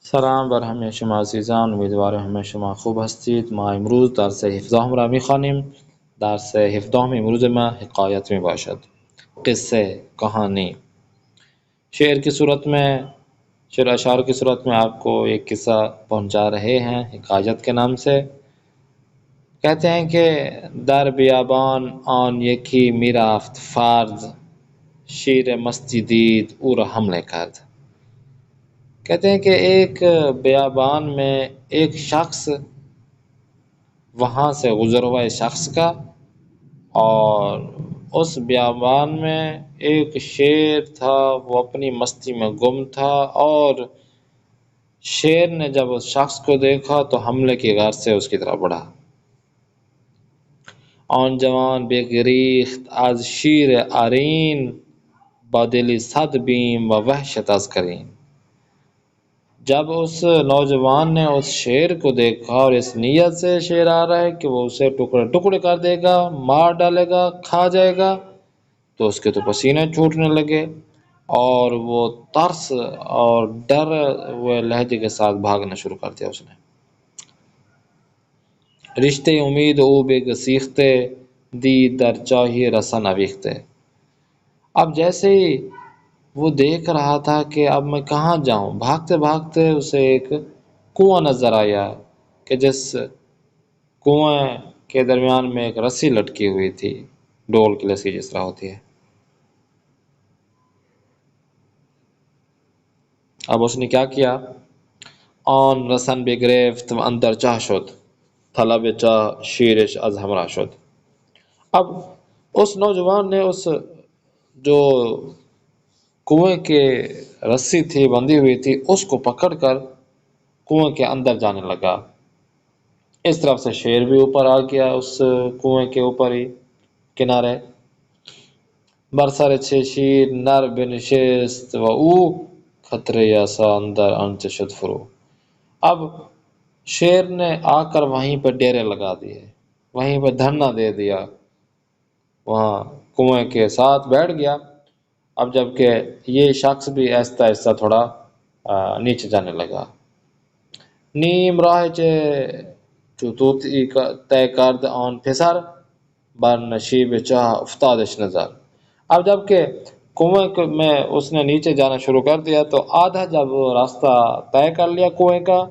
سلام بر همه شما عزیزان، امیدوارم همه شما خوب هستید. ما امروز درس 17 را میخوانیم. درس 17 امروز ما حکایت می باشد، قصه، کہانی. شعر کی صورت میں، شعر اشعار کی صورت میں آپ کو ایک قصہ پہنچا رہے ہیں حکایت کے نام سے. کہتے ہیں کہ در بیابان آن یکی میرافت فرد، شیر مستی دید او را حمله کرد. کہتے ہیں کہ ایک بیابان میں ایک شخص وہاں سے گزر ہوا اس شخص کا، اور اس بیابان میں ایک شیر تھا، وہ اپنی مستی میں گم تھا، اور شیر نے جب اس شخص کو دیکھا تو حملے کی غرض سے اس کی طرف بڑھا. آن جوان بگریخت از شیر آرین، با دلی صد بیم و وحشت از کرین. جب اس نوجوان نے اس شیر کو دیکھا اور اس نیت سے شیر آ رہا ہے کہ وہ اسے ٹکڑے ٹکڑے کر دے گا، مار ڈالے گا، کھا جائے گا، تو اس کے تو پسینے چھوٹنے لگے اور وہ ترس اور ڈر ہوئے لہجے کے ساتھ بھاگنا شروع کر دیا اس نے. رشتے امید او بے گسیختے، دی در چاہیے رسن اویختے. اب جیسے ہی وہ دیکھ رہا تھا کہ اب میں کہاں جاؤں، بھاگتے بھاگتے اسے ایک کنواں نظر آیا کہ جس کنویں کے درمیان میں ایک رسی لٹکی ہوئی تھی، ڈول کی رسی جس طرح ہوتی ہے. اب اس نے کیا کیا؟ آن رسن بگرفت و اندر چاه شد، طلب چاه شیرش از همراه شد. اب اس نوجوان نے اس جو کنویں کے رسی تھی بندھی ہوئی تھی اس کو پکڑ کر کنویں کے اندر جانے لگا. اس طرف سے شیر بھی اوپر آ گیا اس کنویں کے اوپر ہی کنارے. برسر چھ شیر نر بنشست و او خطرے یاسا اندر انچ شد فرو. اب شیر نے آ کر وہیں پہ ڈیرے لگا دیے، وہیں پہ دھرنا دے دیا، وہاں کنویں کے ساتھ بیٹھ گیا. اب جب کہ یہ شخص بھی آہستہ آہستہ تھوڑا نیچے جانے لگا. نیم راہ چے چوتوتی طے کرد آن پسر، بر نشیب چاہ افتادش نظر. اب جب کہ کنویں میں اس نے نیچے جانا شروع کر دیا تو آدھا جب راستہ طے کر لیا کنویں کا،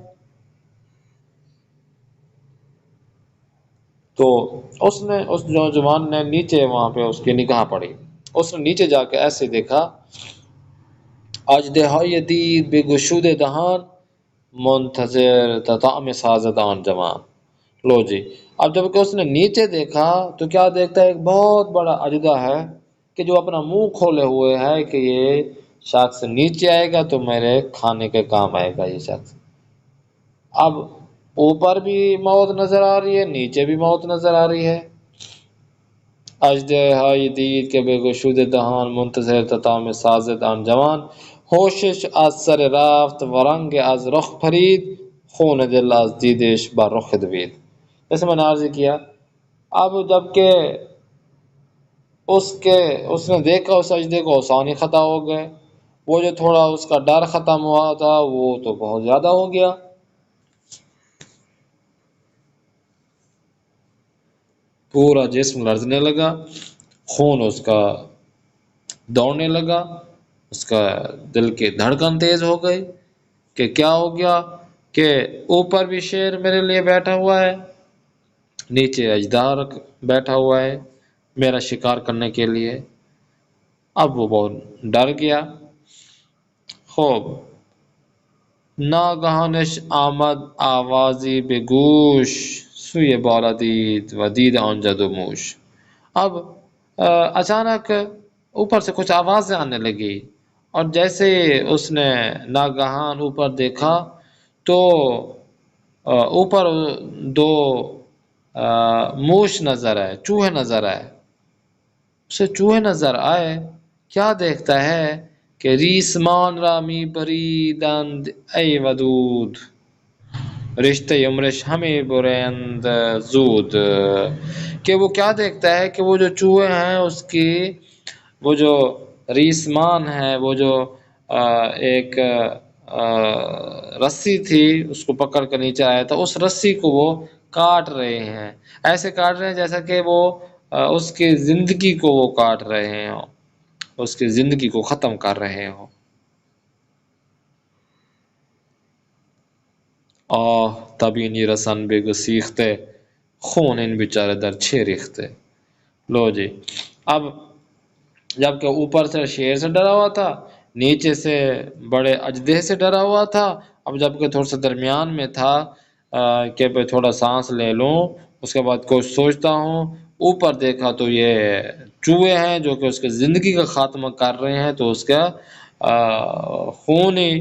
تو اس نوجوان نے نیچے وہاں پہ اس کی نگاہ پڑی. اس نے نیچے جا کے ایسے دیکھا، اژدہائی دید بے گشود دہان، منتظر تطعم سازد آن جوان. لو جی، اب جب کہ اس نے نیچے دیکھا تو کیا دیکھتا ہے؟ ایک بہت بڑا اژدہا ہے کہ جو اپنا منہ کھولے ہوئے ہے کہ یہ شخص نیچے آئے گا تو میرے کھانے کے کام آئے گا یہ شخص. اب اوپر بھی موت نظر آ رہی ہے، نیچے بھی موت نظر آ رہی ہے. اژدہائی دید کے بے گشود دہان، منتظر تطعم سازد آن جوان. ہوشش از سر رفت و رنگ از رخ پرید، خون دل از دیدش بر رخ دوید. جیسے میں نے عرض کیا، اب جب کہ اس نے دیکھا اس اژدہے کو، آسانی خطا ہو گئے. وہ جو تھوڑا اس کا ڈر ختم ہوا تھا وہ تو بہت زیادہ ہو گیا. پورا جسم لرزنے لگا، خون اس کا دوڑنے لگا، اس کا دل کی دھڑکن تیز ہو گئی کہ کیا ہو گیا کہ اوپر بھی شیر میرے لیے بیٹھا ہوا ہے، نیچے اژدہا بیٹھا ہوا ہے میرا شکار کرنے کے لیے. اب وہ بہت ڈر گیا. خوب ناگہانش آمد آوازی به گوش، سوی بالا دید و دید آنجا دو موش. اب اچانک اوپر سے کچھ آوازیں آنے لگی، اور جیسے اس نے ناگہان اوپر دیکھا تو اوپر دو موش نظر آئے، چوہے نظر آئے. اسے چوہے نظر آئے، کیا دیکھتا ہے کہ ریسمان را می بریدند ای ودود، رشتے عمرش ہمیں بریند زود. کہ وہ کیا دیکھتا ہے کہ وہ جو چوہے ہیں اس کی وہ جو ریسمان ہے، وہ جو ایک رسی تھی اس کو پکڑ کر نیچے آیا تھا، اس رسی کو وہ کاٹ رہے ہیں، ایسے کاٹ رہے ہیں جیسا کہ وہ اس کی زندگی کو وہ کاٹ رہے ہوں، اس کی زندگی کو ختم کر رہے ہوں۔ آہ تبینی رسن بے گسیختے، خون ان بیچارے در چھ ریختے۔ لو جی، اب جبکہ اوپر سے شیر سے ڈرا ہوا تھا، نیچے سے بڑے اژدہے سے ڈرا ہوا تھا، اب جبکہ تھوڑا سا درمیان میں تھا کہ بھئی تھوڑا سانس لے لوں، اس کے بعد کچھ سوچتا ہوں، اوپر دیکھا تو یہ چوہے ہیں جو کہ اس کی زندگی کا خاتمہ کر رہے ہیں، تو اس کا خون ہی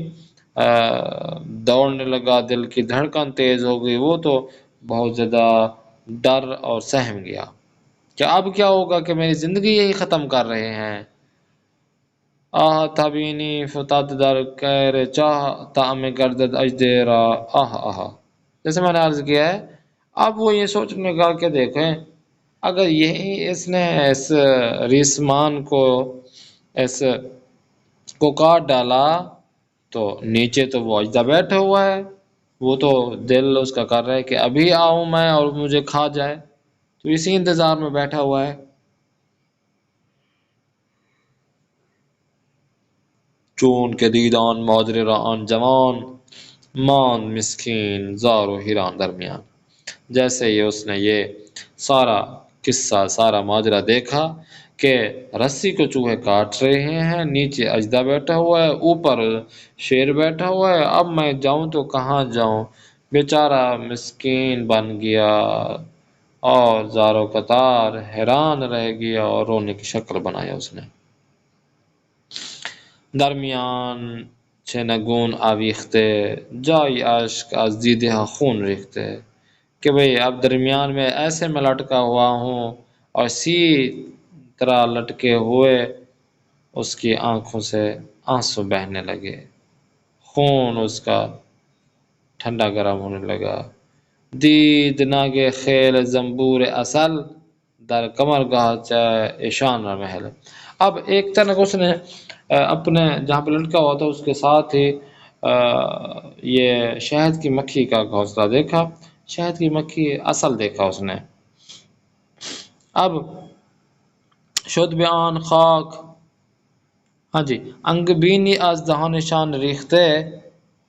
دوڑنے لگا، دل کی دھڑکن تیز ہو گئی، وہ تو بہت زیادہ ڈر اور سہم گیا کہ اب کیا ہوگا کہ میری زندگی یہی ختم کر رہے ہیں۔ آہ تبینی فتات در کیر چاہ تعم گردد اجدیرا آہ آہ، جیسے میں نے عرض کیا ہے، اب وہ یہ سوچنے لگا کہ دیکھیں اگر یہی اس نے اس ریسمان کو اس کو کاٹ ڈالا تو نیچے تو وہ اجدا بیٹھا ہوا ہے، وہ تو دل اس کا کر رہا ہے کہ ابھی آؤں میں اور مجھے کھا جائے، تو اسی انتظار میں بیٹھا ہوا ہے۔ چون کے دیدان مادر را آن جوان، مان مسکین زار و حیران درمیان۔ جیسے ہی اس نے یہ سارا قصہ، سارا ماجرا دیکھا کہ رسی کو چوہے کاٹ رہے ہیں، نیچے اژدھا بیٹھا ہوا ہے، اوپر شیر بیٹھا ہوا ہے، اب میں جاؤں تو کہاں جاؤں، بیچارہ مسکین بن گیا اور زار و قطار حیران رہ گیا اور رونے کی شکل بنایا اس نے۔ درمیان چه نگون آویخته جای اشک از دیده ها خون ریخته، کہ بھئی اب درمیان میں ایسے میں لٹکا ہوا ہوں اور اسی طرح لٹکے ہوئے اس کی آنکھوں سے آنسو بہنے لگے، خون اس کا ٹھنڈا گرم ہونے لگا۔ دید ناگے خیل زنبور اصل در کمر گاہ چاہ ایشان را محل۔ اب ایک طرح اس نے اپنے جہاں پہ لٹکا ہوا تھا اس کے ساتھ ہی یہ شہد کی مکھی کا گھونسلہ دیکھا، شہد کی مکھی اصل دیکھا اس نے۔ اب شد به آن خاک، ہاں جی، انگ بینی از دهانشان ریخته،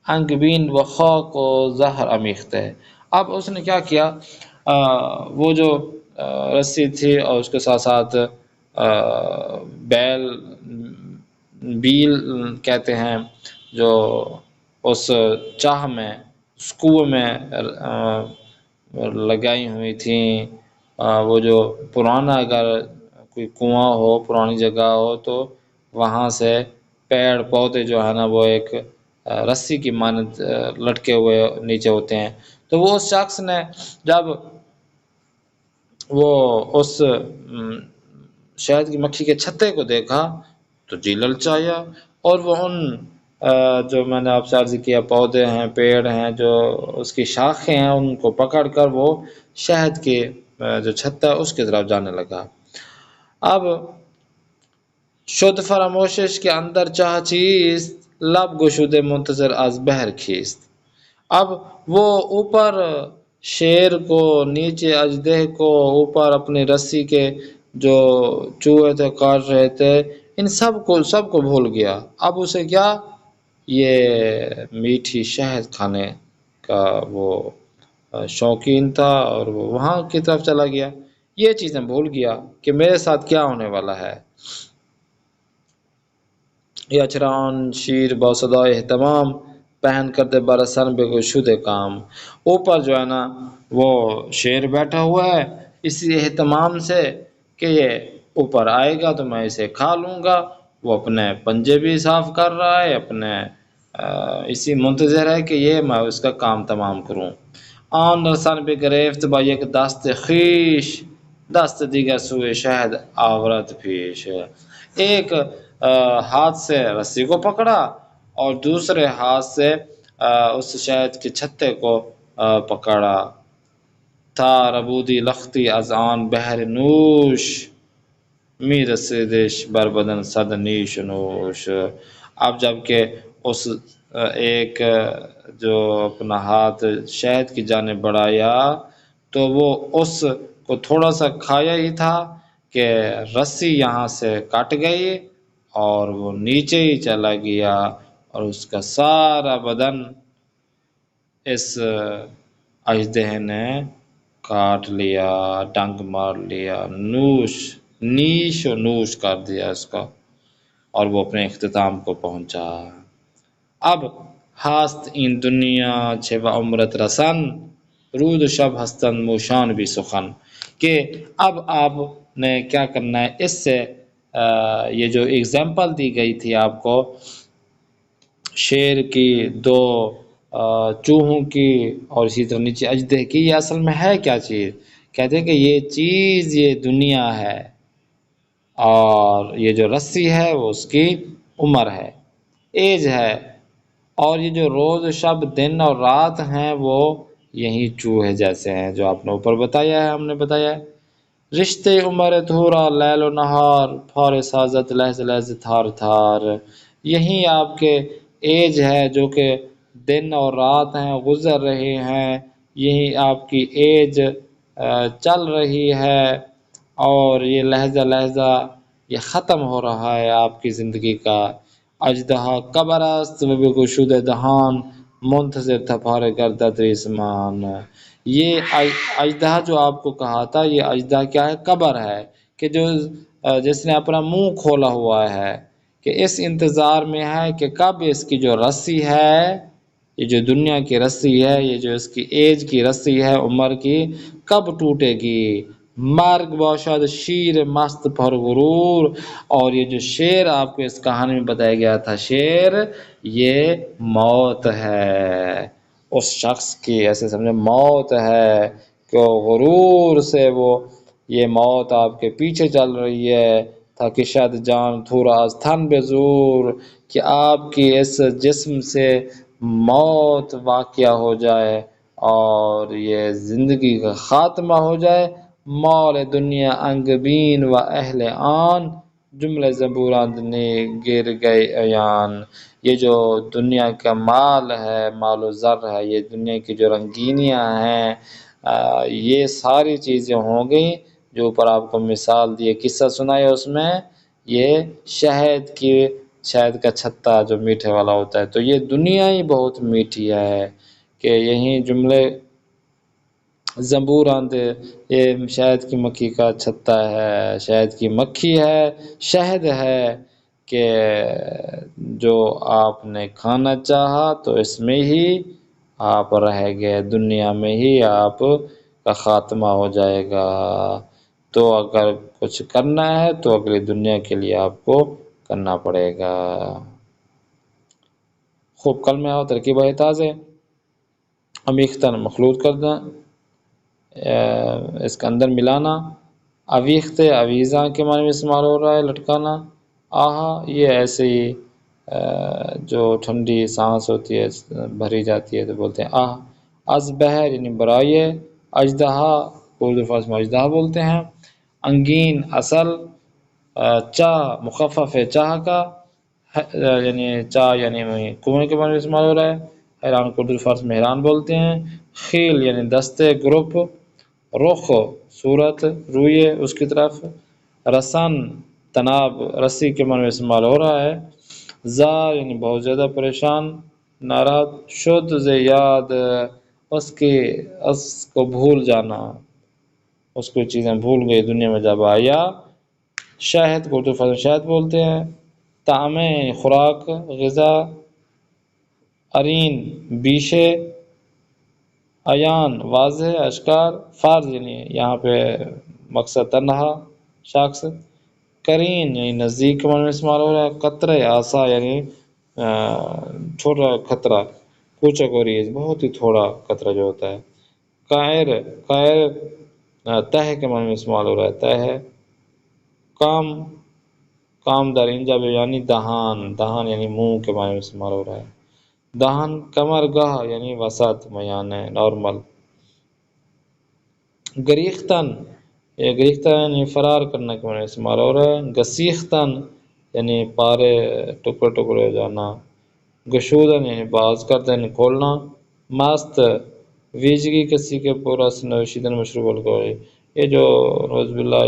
انگ بین و خاک و زہر امیخته۔ اب اس نے کیا کیا، وہ جو رسی تھی اور اس کے ساتھ ساتھ بیل کہتے ہیں جو اس چاہ میں، اس کنویں میں لگائی ہوئی تھیں، وہ جو پرانا اگر کوئی کنواں ہو، پرانی جگہ ہو تو وہاں سے پیڑ پودے جو ہے نا وہ ایک رسی کی مانند لٹکے ہوئے نیچے ہوتے ہیں، تو وہ اس شخص نے جب وہ اس شہد کی مکھی کے چھتے کو دیکھا تو جی للچایا، اور وہ ان جو میں نے آپ سے عرض کیا پودے ہیں، پیڑ ہیں، جو اس کی شاخیں ہیں، ان کو پکڑ کر وہ شہد کے جو چھتا ہے اس کی طرف جانے لگا۔ اب شد فراموشش کے اندر چاہ چیست، لب گشودے منتظر از بحر کھیست۔ اب وہ اوپر شیر کو، نیچے اژدہے کو، اوپر اپنی رسی کے جو چوہے تھے کاٹ رہے تھے، ان سب کو بھول گیا۔ اب اسے کیا، یہ میٹھی شہد کھانے کا وہ شوقین تھا اور وہ وہاں کی طرف چلا گیا، یہ چیزیں بھول گیا کہ میرے ساتھ کیا ہونے والا ہے۔ یہ اچران شیر با صدای اہتمام، پہن کرتے برسن بے گشود کام۔ اوپر جو ہے نا وہ شیر بیٹھا ہوا ہے اسی اہتمام سے کہ یہ اوپر آئے گا تو میں اسے کھا لوں گا، وہ اپنے پنجے بھی صاف کر رہا ہے، اپنے اسی منتظر ہے کہ یہ میں اس کا کام تمام کروں۔ آن رسن بے گرفت با یک دست خیش، دست دیگر سوئے شہد آورد پیش۔ ایک ہاتھ سے رسی کو پکڑا اور دوسرے ہاتھ سے اس شہد کے چھتے کو پکڑا۔ تا ربودی لختی از آن بحر نوش، می رسیدش بر بدن صد نیش و نوش۔ اب جب کہ اس ایک جو اپنا ہاتھ شہد کی جانب بڑھایا تو وہ اس کو تھوڑا سا کھایا ہی تھا کہ رسی یہاں سے کٹ گئی اور وہ نیچے ہی چلا گیا اور اس کا سارا بدن اس اژدہے نے کاٹ لیا، ڈنک مار لیا، نیش و نوش کر دیا اس کا، اور وہ اپنے اختتام کو پہنچا۔ اب ہاست این دنیا چه و عمرت رسن، رود و شب ہستن موشان بھی سخن، کہ اب آپ نے کیا کرنا ہے، اس سے یہ جو ایگزامپل دی گئی تھی آپ کو شیر کی، دو چوہوں کی اور اسی طرح نیچے اژدہے کی، یہ اصل میں ہے کیا چیز؟ کہتے ہیں کہ یہ چیز یہ دنیا ہے، اور یہ جو رسی ہے وہ اس کی عمر ہے، ایج ہے، اور یہ جو روز شب دن اور رات ہیں وہ یہی چوہے جیسے ہیں جو آپ نے اوپر بتایا ہے، ہم نے بتایا ہے۔ رشتے عمر تھورا لیل و نہار، پھار سازت لحظ لحظ تھار تھار، یہی آپ کے ایج ہے جو کہ دن اور رات ہیں گزر رہے ہیں، یہی آپ کی ایج چل رہی ہے، اور یہ لہجہ لہجہ یہ ختم ہو رہا ہے آپ کی زندگی کا۔ اژدہا قبر است و بگشود دهان، منتظر تھپار گردد ریسمان، یہ اژدہا جو آپ کو کہا تھا، یہ اژدہا کیا ہے؟ قبر ہے، کہ جو جس نے اپنا منہ کھولا ہوا ہے، کہ اس انتظار میں ہے کہ کب اس کی جو رسی ہے، یہ جو دنیا کی رسی ہے، یہ جو اس کی ایج کی رسی ہے عمر کی، کب ٹوٹے گی۔ مرگ باشد شیر مست پر غرور، اور یہ جو شیر آپ کو اس کہانی میں بتایا گیا تھا، شیر یہ موت ہے، اس شخص کی ایسے سمجھے موت ہے کہ غرور سے وہ یہ موت آپ کے پیچھے چل رہی ہے، تھا کہ شاید جان تھورا از تھن بزور، کہ آپ کی اس جسم سے موت واقعہ ہو جائے اور یہ زندگی کا خاتمہ ہو جائے۔ مال دنیا انگ بین و اہل آن، جملے زبوراند نے گر گئے ایان، یہ جو دنیا کا مال ہے، مال و زر ہے، یہ دنیا کی جو رنگینیاں ہیں، یہ ساری چیزیں ہو گئیں جو اوپر آپ کو مثال دیے، قصہ سنائے اس میں، یہ شہد کا چھتا جو میٹھے والا ہوتا ہے، تو یہ دنیا ہی بہت میٹھی ہے، کہ یہی جملے زنبور آندے، یہ شہد کی مکھی کا چھتا ہے، شہد کی مکھی ہے، شہد ہے کہ جو آپ نے کھانا چاہا تو اس میں ہی آپ رہ گئے، دنیا میں ہی آپ کا خاتمہ ہو جائے گا۔ تو اگر کچھ کرنا ہے تو اگلی دنیا کے لیے آپ کو کرنا پڑے گا۔ خوب کلمہ اور ترکیب تازے امیختن مخلوط کردہ، اس کے اندر ملانا، اویخت اویزاں کے معنی میں استعمال ہو رہا ہے، لٹکانا، آہا یہ ایسے ہی جو ٹھنڈی سانس ہوتی ہے بھری جاتی ہے تو بولتے ہیں آہ۔ از بہر یعنی برائی ہے، اژدہا اردو فارسی میں اژدہا بولتے ہیں، انگین اصل، چاہ مخفف ہے چاہ کا، یعنی چاہ یعنی کنویں کے بارے میں استعمال ہو رہا ہے، حیران کو اردو فارسی میں حیران بولتے ہیں، خیل یعنی دستے گروپ، رخ صورت رویے اس کی طرف، رسن تناب رسی کے معنی میں استعمال ہو رہا ہے، زار یعنی بہت زیادہ پریشان، ناراض، شد سے یاد اس کو بھول جانا، اس کو چیزیں بھول گئی دنیا میں جب آیا، شہد کو اردو فارسی شہد بولتے ہیں، طعام یعنی خوراک غذا، ارین بیشے، عیان واضح اشکار، فرض یعنی یہاں پہ مقصد تنہا شخص، کرین یعنی نزدیک کے معنی میں استعمال ہو رہا ہے، قطرہ آسا یعنی چھوٹا خطرہ، کوچک اور ریز بہت ہی تھوڑا خطرہ جو ہوتا ہے، قائر تہ کے معنی میں استعمال ہو رہا ہے، تہ ہے، کام در اینجا یعنی دہان یعنی منہ کے معنی میں استعمال ہو رہا ہے، دہن کمر گاہ یعنی وسط میان ہے، نارمل، گریختن یعنی فرار کرنے کے معنی میں استعمال ہو رہا ہے، گسیختن یعنی پارے ٹکڑے ٹکڑے ہو جانا، گشودن یعنی باز کرتے یعنی کھولنا، مست ویجگی کسی کے پورا نوشیدن مشروب الکوئی، یہ جو نوز باللہ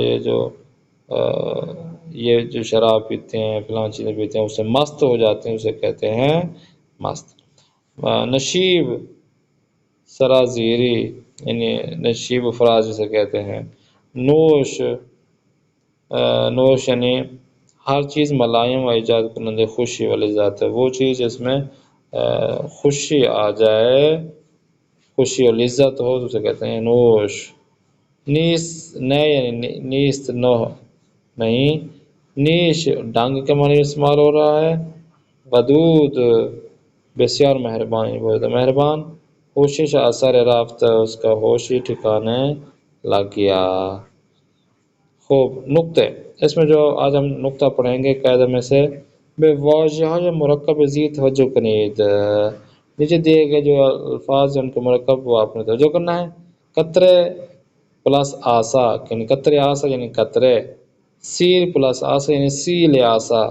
یہ جو شراب پیتے ہیں فلاں چیزیں پیتے ہیں اسے مست ہو جاتے ہیں، اسے کہتے ہیں مست۔ نشیب سرازیری یعنی نشیب افراز جسے کہتے ہیں۔ نوش نوش یعنی ہر چیز ملائم و ایجاد کنندے خوشی والی ذات ہے، وہ چیز جس میں خوشی آ جائے، خوشی اور لذت ہو تو اسے کہتے ہیں نوش۔ نیس نئے یعنی نیست نو نہیں، نیش ڈنگ کے معنی استعمال ہو رہا ہے۔ ودود بسیار مہربان یعنی بہت مہربان۔ کوشش اثر رفت اس کا ہوش ہی ٹھکانے لگ گیا۔ خوب نقطے، اس میں جو آج ہم نقطہ پڑھیں گے قاعدہ میں سے بے واضح یا مرکب زی توجہ کنید، نیچے دیے گئے جو الفاظ ہیں ان کے مرکب وہ آپ نے توجہ کرنا ہے۔ قطرے پلس آسا یعنی قطرے آسا یعنی قطرے، سیل پلس آسا یعنی سیل آسا،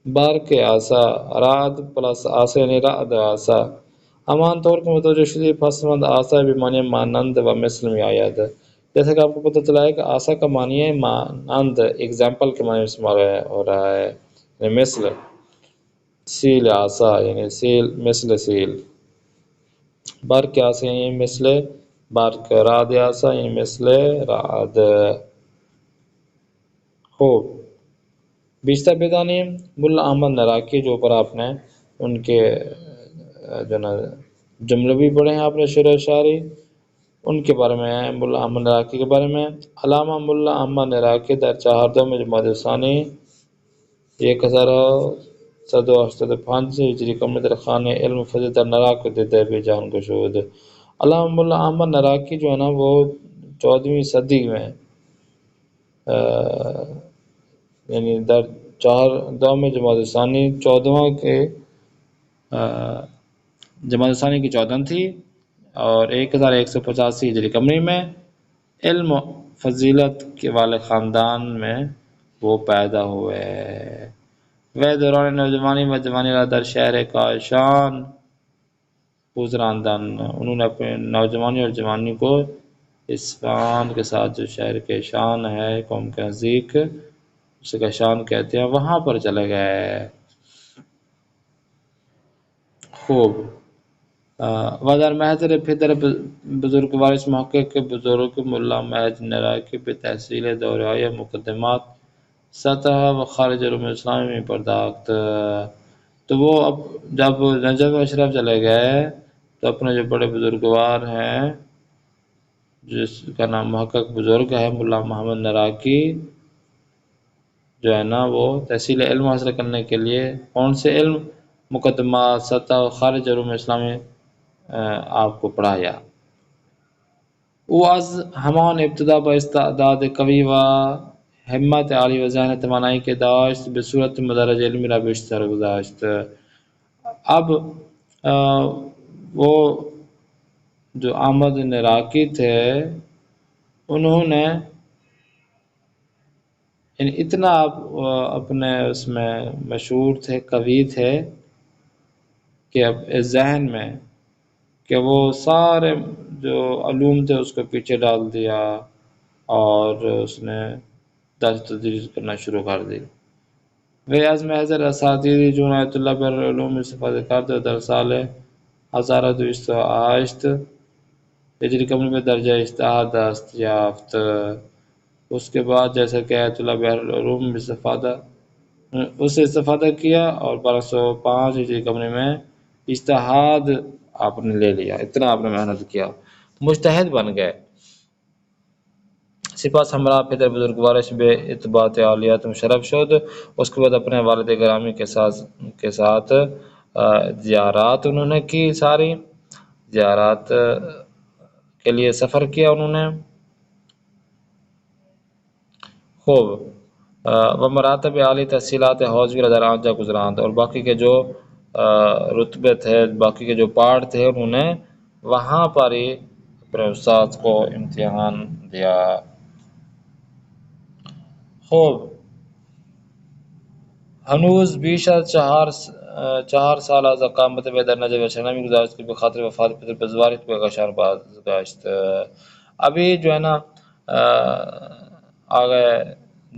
بار کے آسا، رعد پلس آسا یعنی رعد آسا۔ امان طور کے متوجہ شدی پسمند آسا بھی معنی مانند و مثل میں آیت، جیسا کہ آپ کو پتہ چلا ہے کہ آسا کا معنی ہے مانند، ایگزامپل کے معنی استعمال ہو رہا ہے، یعنی مثل۔ سیل آسا یعنی سیل مثل سیل، بار کے آسا یعنی مثل برق، رعد آسا یعنی مثل رعد۔ خوب بیشتر بدانی ملا احمد نراقی جو اوپر آپ نے ان کے جو نا جملے بھی پڑھے ہیں آپ نے شعر و شاعری، ان کے بارے میں ہیں، ملا احمد نراقی کے بارے میں۔ علامہ ملا احمد نراقی در چہاردہ میں جماعت ثانی 1185 ہجری قمر در خانہ علم فضل در نراق دیتے بھی جان گشود۔ علامہ ملا احمد نراقی جو ہے نا وہ 14ویں صدی میں یعنی در چہاردہ میں جماعت ثانی 14واں کے جماعت ثانی کی 14 تھی اور 1185 ہجری قمری میں علم و فضیلت کے والے خاندان میں وہ پیدا ہوئے۔ وہ دوران نوجوانی و جوانی را در شہر کاشان گزراندن، انہوں نے اپنے نوجوانی اور جوانی کو اصفہان کے ساتھ جو شہر کاشان ہے قوم کے نزدیک اسے کاشان کہتے ہیں، وہاں پر چلے گئے۔ خوب ودر محضر پدر بزرگ وارث محقق کے بزرگ ملا محض نراقی پہ تحصیل دورۂ مقدمات سطح و خارج علوم اسلامی میں پرداخت، تو وہ اب جب نجف اشرف چلے گئے تو اپنے جو بڑے بزرگوار ہیں جس کا نام محقق بزرگ ہے ملا محمد نراقی جو ہے نا وہ تحصیل علم حاصل کرنے کے لیے کون سے علم مقدمات سطح و خارج علوم اسلامی آپ کو پڑھایا۔ وہ از ہمان ابتدا با استعداد قوی و ہمت عالی و ذہن توانائی کے داشت به صورت مدرج علمی را بیشتر گذاشت۔ اب وہ جو احمد نراقی تھے انہوں نے اتنا اپنے اس میں مشہور تھے، قوی تھے کہ اب اس ذہن میں کہ وہ سارے جو علوم تھے اس کو پیچھے ڈال دیا اور اس نے درس تدریس کرنا شروع کر دی۔ وہ از محضر اساتذہ جون آیت اللہ بر علوم استفادہ کرتے در سال 1208 ہجری قمری میں درجہ اجتہاد دست یافت۔ اس کے بعد جیسا کہ آیت اللہ بر علوم استفادہ اس سے استفادہ کیا اور 1205 ہجری قمری میں اجتہاد آپ نے لے لیا، اتنا آپ نے محنت کیا، مجتہد بن گئے۔ سپاس ہمراہ پدر بزرگوارش بے اتباعت عالیات مشرف شد۔ اس کے بعد اپنے والد گرامی کے ساتھ زیارات انہوں نے کی، ساری زیارات کے لیے سفر کیا انہوں نے۔ خوب و مراتب عالی تحصیلات حوزوی را در آنجا گزراند، اور باقی کے جو رتبے تھے، باقی کے جو پارٹ تھے انہوں نے وہاں پر ہی اپنے استاد کو امتحان دیا۔ خوب ہنوز بیش از 4 سال از اقامت وی در نجف و شنمی گزارش کی بخاطر وفات پدر بزوارت به قشان بازگشت۔ ابھی جو ہے نا آگے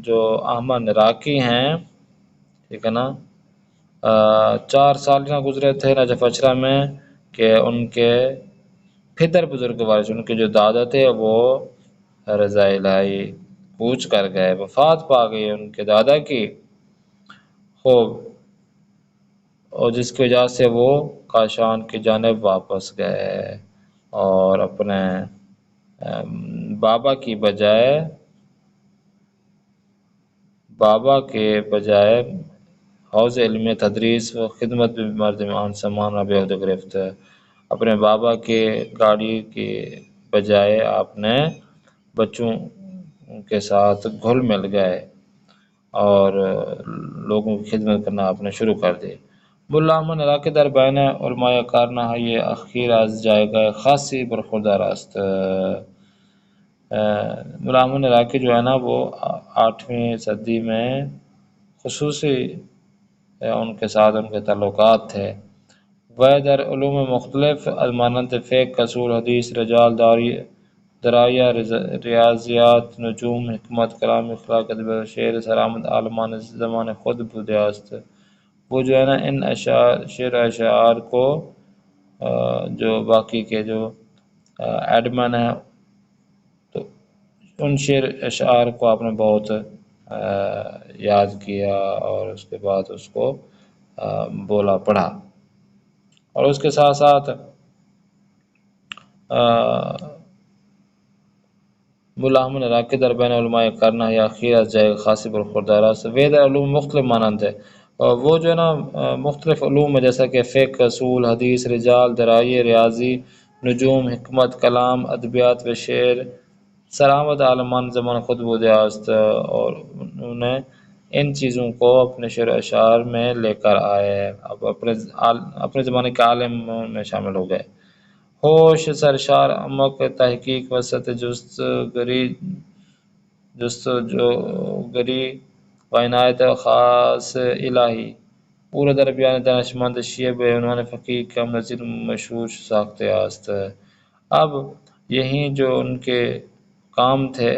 جو احمد عراقی ہیں، ٹھیک ہے نا، 4 سال نہ گزرے تھے نجف اشرا میں کہ ان کے پدر بزرگ وارث، ان کے جو دادا تھے وہ رضا الہی کوچ کر گئے، وفات پا گئی ان کے دادا کی خوب، اور جس کی وجہ سے وہ کاشان کی جانب واپس گئے اور اپنے بابا کے بجائے حوض علم تدریس و خدمت میں مرد مان سمان و بے عہدہ گرفت۔ اپنے بابا کے گاڑی کے بجائے آپ نے بچوں کے ساتھ گھل مل گئے اور لوگوں کی خدمت کرنا آپ نے شروع کر دی۔ ملا احمد عراقی در بین علماء کارنہ یہ اخیر از جائے گئے خاصی برخوردار است۔ ملا احمد عراقی جو ہے نا وہ 8ویں صدی میں خصوصی ان کے ساتھ ان کے تعلقات تھے۔ وہ در علوم مختلف مانند فقہ، اصول حدیث، رجال درایہ، ریاضیات، نجوم، حکمت، کلام، اخلاق، ادب، شعر، سرآمد عالمان زمان خود بودے است۔ وہ جو ہے نا ان شعر و اشعار کو جو باقی کے جو ایڈمن ہیں تو ان شعر اشعار کو آپ نے بہت یاد کیا اور اس کے بعد اس کو بولا پڑھا، اور اس کے ساتھ ساتھ ملا احمد عراقی در بین علماء کرنا یا اخیر از جائے خاصی برخوردار است۔ وہ در علوم مختلف مانند ہے، وہ جو ہے نا مختلف علوم میں جیسا کہ فقہ، اصول حدیث، رجال درایہ، ریاضی، نجوم، حکمت، کلام، ادبیات و شعر، سرآمد عالمان زمان خود بودے است، اور انہوں نے ان چیزوں کو اپنے شعر و اشعار میں لے کر آئے، اب اپنے زمانے کے عالم میں شامل ہو گئے۔ ہوش سرشار عمق تحقیق وسط جستجوگری و عنایت خاص الہی پورا در بیان دانشمند شیعہ بے عنوان فقیہ کم نظیر مشہور ساخته است۔ اب یہیں جو ان کے کام تھے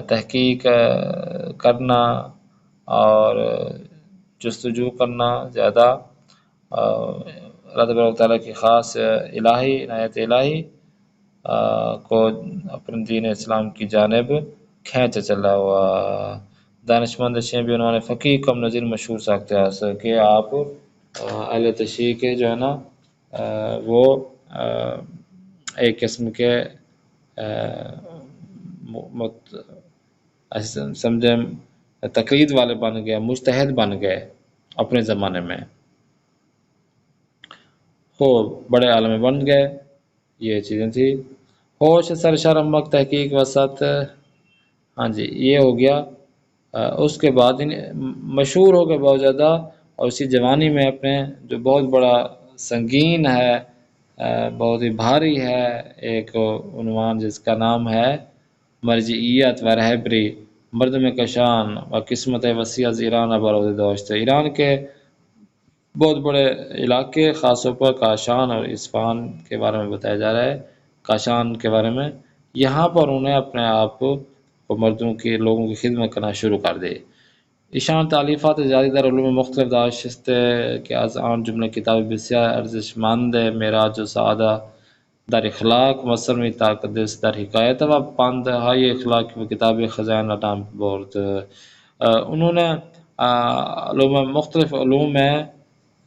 تحقیق کرنا اور جستجو کرنا زیادہ اللہ تبارک تعالیٰ کی خاص الہی عنایت الہی کو اپنے دین اسلام کی جانب کھینچ چلا ہوا۔ دانشمند شیعہ بھی عنوان فقیہ کم نظیر مشہور ساخته است کہ آپ اہل تشیع کے جو ہے نا وہ ایک قسم کے سمجھیں تقلید والے بن گئے، مجتہد بن گئے اپنے زمانے میں، خوب بڑے عالم بن گئے، یہ چیزیں تھی۔ ہوش سرشار عمق تحقیق وسط، ہاں جی یہ ہو گیا۔ اس کے بعد مشہور ہو گئے بہت زیادہ، اور اسی جوانی میں اپنے جو بہت بڑا سنگین ہے، بہت ہی بھاری ہے ایک عنوان جس کا نام ہے مرجعیت و رہبری مردم کشان و قسمت وسیع از ایران برود داشت۔ ایران کے بہت بڑے علاقے خاص طور پر کاشان اور اصفہان کے بارے میں بتایا جا رہا ہے، کاشان کے بارے میں، یہاں پر انہیں اپنے آپ کو مردوں کے لوگوں کی خدمت کرنا شروع کر دی۔ ایشان تعلیفات زیادہ در علوم مختلف داشت کہ از آن جمله کتاب بسیار ارزشمند معراج و سعادہ در اخلاق مصنوی تقدس در حکایت و پندهای اخلاقی و کتاب خزائن نام برد۔ انہوں نے مختلف علوم میں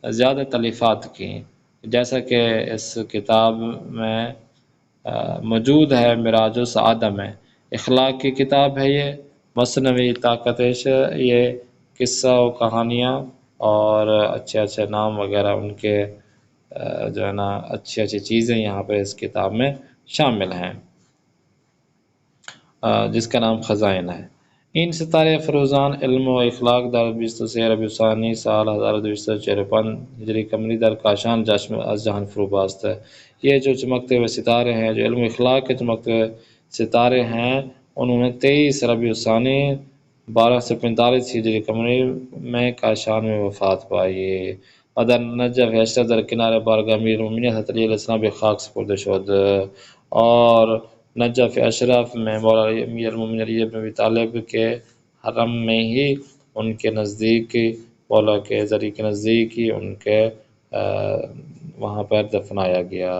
زیادہ تالیفات کی، جیسا کہ اس کتاب میں موجود ہے معراج و سعادہ میں، اخلاق کی کتاب ہے یہ، مصنوی طاقتش یہ قصہ و کہانیاں اور اچھے اچھے نام وغیرہ ان کے جو ہے نا اچھی اچھی چیزیں یہاں پہ اس کتاب میں شامل ہیں، جس کا نام خزائن ہے۔ این ستارے فروزان علم و اخلاق در 23 ربیع الثانی سال 1254 ہجری قمری در کاشان جشن از جہان فرو باست۔ یہ جو چمکتے ہوئے ستارے ہیں، جو علم و اخلاق کے چمکتے ہوئے ستارے ہیں، انہوں نے 23 ربیع الثانی 1245 ہجری قمری میں کاشان میں وفات پائی. ادر نجف اشرف در کنارے بارگاہ امیر المومنین حضرت علی علیہ السلام به خاک سپرده شد اور نجف اشرف میں مولا امیر المومنین علی بن ابی طالب کے حرم میں ہی ان کے نزدیک مولا کے ذریعے کے نزدیک ہی ان کے وہاں پر دفنایا گیا.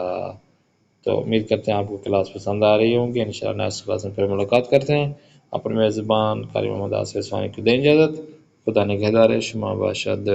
تو امید کرتے ہیں آپ کو کلاس پسند آ رہی ہوں گی. انشاءاللہ نیکسٹ کلاس میں پھر ملاقات کرتے ہیں. اپنے میزبان قاری محمد آصف عثمانی کو دیں اجازت. خدا نگہدار شما باشد.